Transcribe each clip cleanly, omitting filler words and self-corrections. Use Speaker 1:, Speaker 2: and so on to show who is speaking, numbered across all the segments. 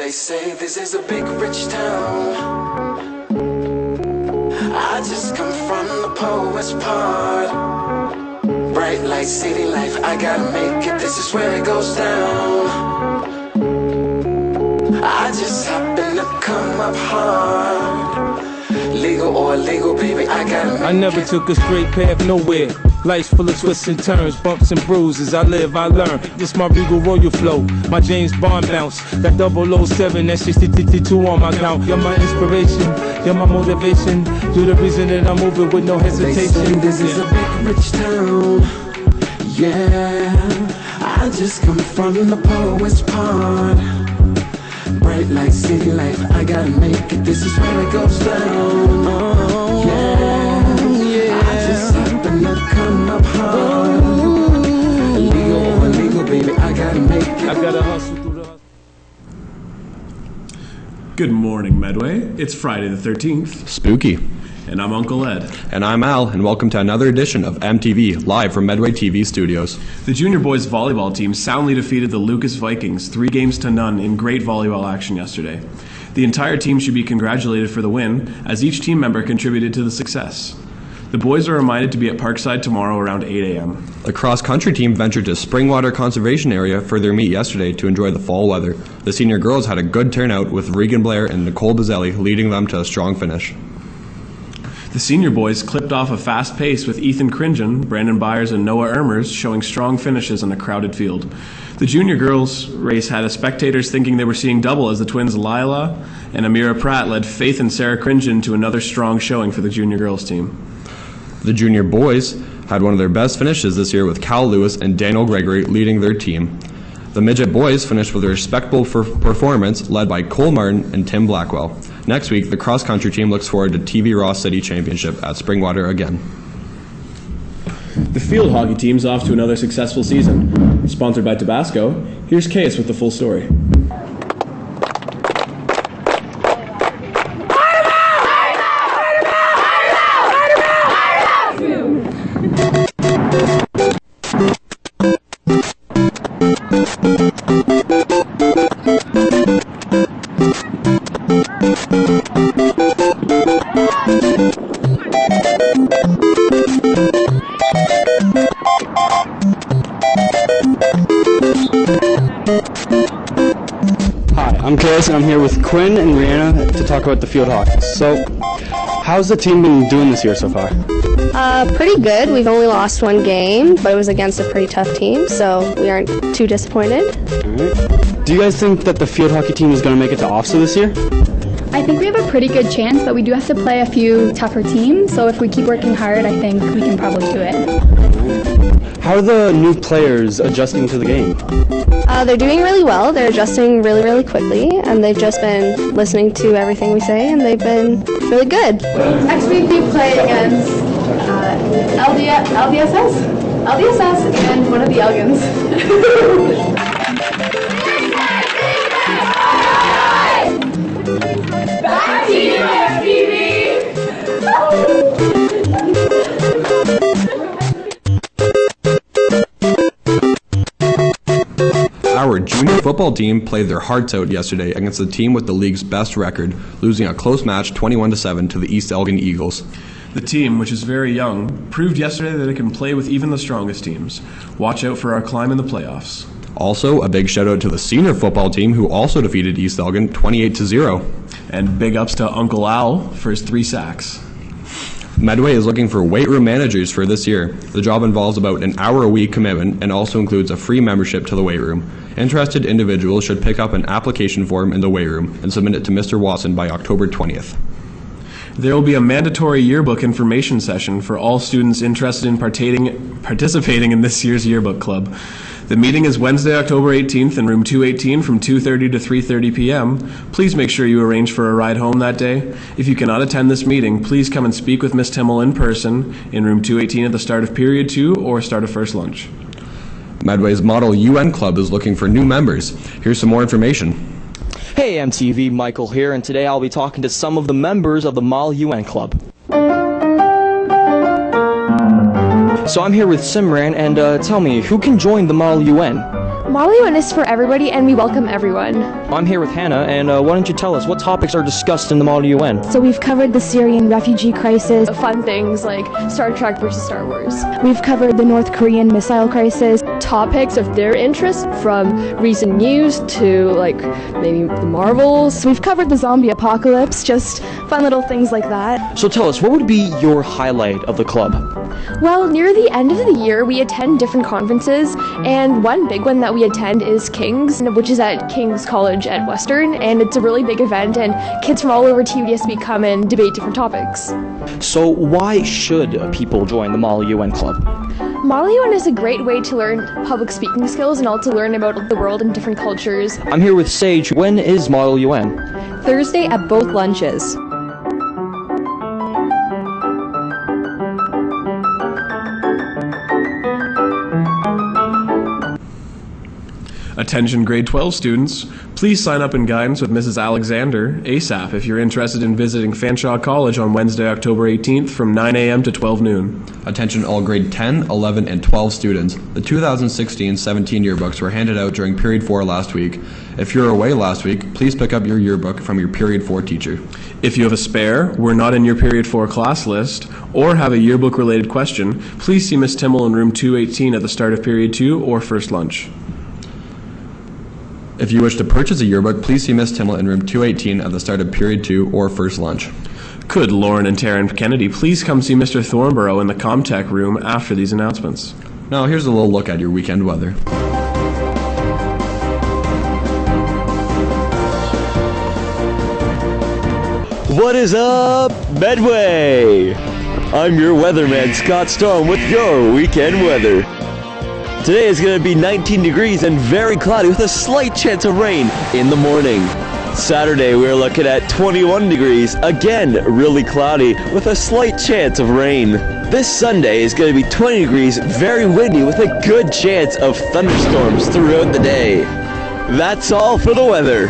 Speaker 1: They say this is a big rich town. I just come from the poet's part. Bright light, city life, I gotta make it, this is where it goes down. I just happen to come up hard. Legal or illegal, baby, I gotta make it.
Speaker 2: I never took a straight path nowhere. Life's full of twists and turns, bumps and bruises. I live, I learn. This my Regal Royal flow, my James Bond bounce. That 007, that 60-52 on my count. You're my inspiration, you're my motivation. You're the reason that I'm moving with no hesitation.
Speaker 1: They say this is a big rich town. Yeah, I just come from the poet's part. Bright light, city life, I gotta make it, this is where it goes down. Oh, yeah, I just happen to come up hard. Illegal or illegal, baby, I gotta make it.
Speaker 2: I gotta hustle through the hustle.
Speaker 3: Good morning, Medway. It's Friday the 13th.
Speaker 4: Spooky.
Speaker 3: And I'm Uncle Ed.
Speaker 4: And I'm Al, and welcome to another edition of MTV, live from MedwayTV studios.
Speaker 3: The junior boys volleyball team soundly defeated the Lucas Vikings 3-0 in great volleyball action yesterday. The entire team should be congratulated for the win, as each team member contributed to the success. The boys are reminded to be at Parkside tomorrow around 8 a.m.
Speaker 4: The cross-country team ventured to Springwater Conservation Area for their meet yesterday to enjoy the fall weather. The senior girls had a good turnout, with Regan Blair and Nicole Bazzelli leading them to a strong finish.
Speaker 3: The senior boys clipped off a fast pace, with Ethan Cringen, Brandon Byers, and Noah Ermers showing strong finishes on a crowded field. The junior girls race had spectators thinking they were seeing double, as the twins Lila and Amira Pratt led Faith and Sarah Cringen to another strong showing for the junior girls team.
Speaker 4: The junior boys had one of their best finishes this year, with Cal Lewis and Daniel Gregory leading their team. The midget boys finished with a respectable performance, led by Cole Martin and Tim Blackwell. Next week, the cross-country team looks forward to TV Ross City Championship at Springwater again.
Speaker 3: The field hockey team's off to another successful season. Sponsored by Tabasco, here's Caius with the full story.
Speaker 5: Hi, I'm Caius, and I'm here with Quinn and Rihanna to talk about the field hockey. So, how's the team been doing this year so far?
Speaker 6: Pretty good. We've only lost one game, but it was against a pretty tough team, so we aren't too disappointed.
Speaker 5: Alright. Do you guys think that the field hockey team is going to make it to OFSA this year?
Speaker 7: I think we have a pretty good chance, but we do have to play a few tougher teams, so if we keep working hard, I think we can probably do it.
Speaker 5: How are the new players adjusting to the game?
Speaker 6: They're doing really well. They're adjusting really, really quickly, and they've just been listening to everything we say, and they've been really good.
Speaker 7: Next week we play against LDSS and one of the Elgins. Back to you, MTV!
Speaker 4: Our junior football team played their hearts out yesterday against the team with the league's best record, losing a close match 21-7 to the East Elgin Eagles.
Speaker 3: The team, which is very young, proved yesterday that it can play with even the strongest teams. Watch out for our climb in the playoffs.
Speaker 4: Also, a big shout out to the senior football team, who also defeated East Elgin 28-0.
Speaker 3: And big ups to Uncle Al for his 3 sacks.
Speaker 4: Medway is looking for weight room managers for this year. The job involves about an hour-a-week commitment and also includes a free membership to the weight room. Interested individuals should pick up an application form in the weight room and submit it to Mr. Watson by October 20th.
Speaker 3: There will be a mandatory yearbook information session for all students interested in participating in this year's yearbook club. The meeting is Wednesday, October 18th in room 218 from 2:30 to 3:30 p.m. Please make sure you arrange for a ride home that day. If you cannot attend this meeting, please come and speak with Ms. Timmel in person in room 218 at the start of period 2 or start of first lunch.
Speaker 4: Medway's Model UN Club is looking for new members. Here's some more information.
Speaker 8: Hey MTV, Michael here, and today I'll be talking to some of the members of the Model UN Club. So I'm here with Simran, and tell me, who can join the Model UN?
Speaker 9: Model UN is for everybody, and we welcome everyone.
Speaker 8: I'm here with Hannah, and why don't you tell us what topics are discussed in the Model UN?
Speaker 9: So we've covered the Syrian refugee crisis,
Speaker 6: Fun things like Star Trek versus Star Wars.
Speaker 9: we've covered the North Korean missile crisis,
Speaker 6: Topics of their interest, from recent news to like maybe the Marvels.
Speaker 9: we've covered the zombie apocalypse, just fun little things like that.
Speaker 8: So tell us, what would be your highlight of the club?
Speaker 6: Well, near the end of the year, we attend different conferences, and one big one that we attend is King's, which is at King's College at Western, and it's a really big event, and kids from all over TUDSB come and debate different topics.
Speaker 8: So why should people join the Model UN Club?
Speaker 6: Model UN is a great way to learn public speaking skills and also learn about the world and different cultures.
Speaker 8: I'm here with Sage. When is Model UN?
Speaker 10: Thursday at both lunches.
Speaker 3: Attention grade 12 students, please sign up in guidance with Mrs. Alexander ASAP if you're interested in visiting Fanshawe College on Wednesday, October 18th from 9 a.m. to 12 noon.
Speaker 4: Attention all grade 10, 11, and 12 students. The 2016-17 yearbooks were handed out during period 4 last week. If you were away last week, please pick up your yearbook from your period 4 teacher.
Speaker 3: If you have a spare, were not in your period 4 class list, or have a yearbook related question, please see Miss Timmel in room 218 at the start of period 2 or first lunch.
Speaker 4: If you wish to purchase a yearbook, please see Miss Timmel in room 218 at the start of period 2 or first lunch.
Speaker 3: Could Lauren and Taryn Kennedy please come see Mr. Thornborough in the Comtech room after these announcements?
Speaker 4: Now here's a little look at your weekend weather.
Speaker 11: What is up, Medway? I'm your weatherman, Scott Storm, with your weekend weather. Today is going to be 19 degrees and very cloudy with a slight chance of rain in the morning. Saturday, we're looking at 21 degrees, again really cloudy with a slight chance of rain. This Sunday is going to be 20 degrees, very windy with a good chance of thunderstorms throughout the day. That's all for the weather.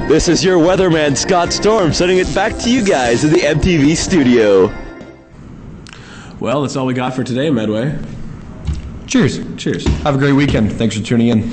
Speaker 11: This is your weatherman, Scott Storm, sending it back to you guys in the MTV studio.
Speaker 3: Well, that's all we got for today, Medway.
Speaker 4: Cheers. Cheers. Have a great weekend. Thanks for tuning in.